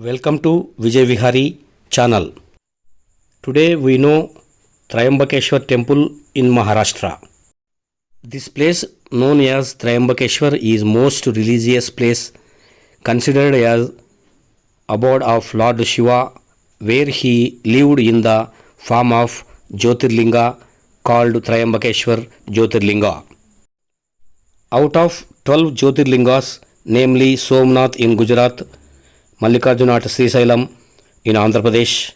Welcome to Vijay Vihari channel. Today we know Triambakeshwar temple in Maharashtra. This place known as Triambakeshwar is most religious place considered as abode of Lord Shiva, where he lived in the form of Jyotirlinga called Triambakeshwar Jyotirlinga. Out of 12 Jyotirlingas, namely Somnath in Gujarat, Mallikarjuna at Srisailam in Andhra Pradesh,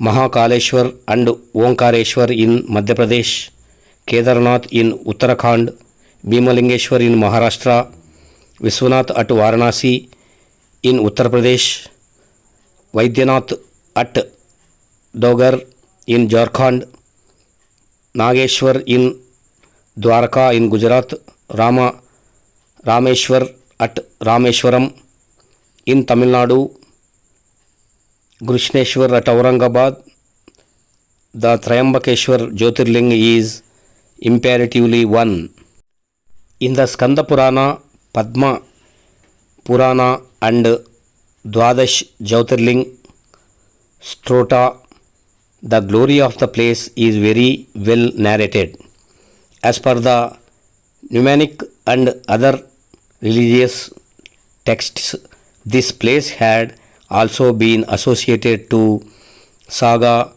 Mahakaleshwar and Omkareshwar in Madhya Pradesh, Kedarnath in Uttarakhand, Bhimalingeshwar in Maharashtra, Vishwanath at Varanasi in Uttar Pradesh, Vaidyanath at Dogar in Jharkhand, Nageshwar in Dwarka in Gujarat, Rameshwar at Rameshwaram in Tamil Nadu, Krishneshwar at Aurangabad. The Triambakeshwar Jyotirling is imperatively one. In the Skanda Purana, Padma Purana and Dwadash Jyotirling Strota, the glory of the place is very well narrated. As per the Pneumanic and other religious texts, this place had also been associated to Saga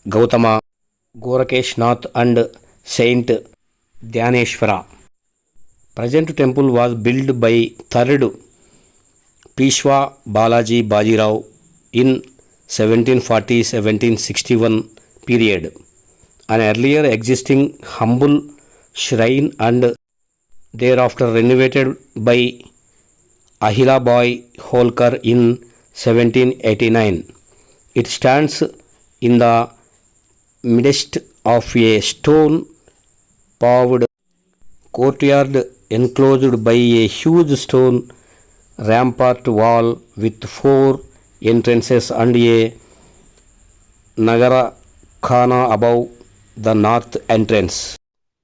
Gautama, Gorakeshnath and Saint Dhyaneshwara. Present temple was built by 3rd Peshwa Balaji Bajirao in 1740-1761 period. An earlier existing humble shrine and thereafter renovated by Ahilabai Holkar in 1789. It stands in the midst of a stone paved courtyard enclosed by a huge stone rampart wall with 4 entrances and a Nagara Khana above the north entrance.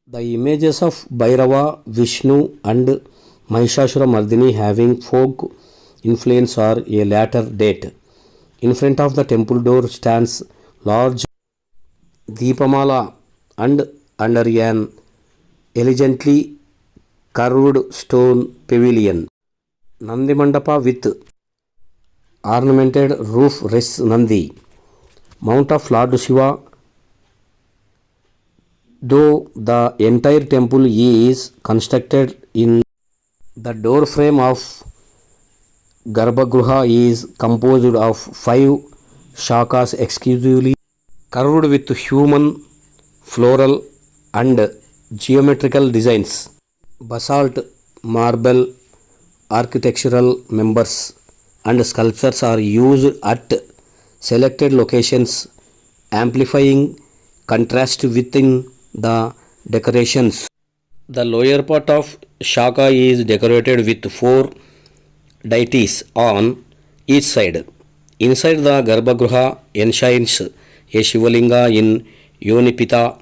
The images of Bhairava, Vishnu and Mahishasura Mardini having folk influence are a later date. In front of the temple door stands large Deepamala and under an elegantly carved stone pavilion. Nandi Mandapa with ornamented roof rests Nandi. Mount of Lord Shiva. Though the entire temple is constructed in the door frame of Garbhagruha is composed of 5 shakas exclusively carved with human, floral and geometrical designs. Basalt, marble, architectural members and sculptures are used at selected locations, amplifying contrast within the decorations. The lower part of shaka is decorated with 4 deities on each side. Inside the Garbhagruha enshrines a Shivalinga in Yonipita.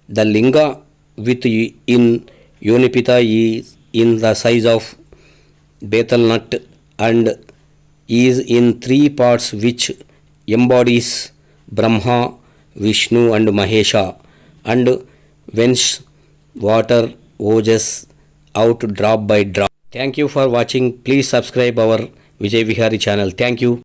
The linga in Yonipita is in the size of betel nut and is in 3 parts which embodies Brahma, Vishnu and Mahesha, and whence water oozes out drop by drop. Thank you for watching. Please subscribe our Vijay Vihari channel. Thank you.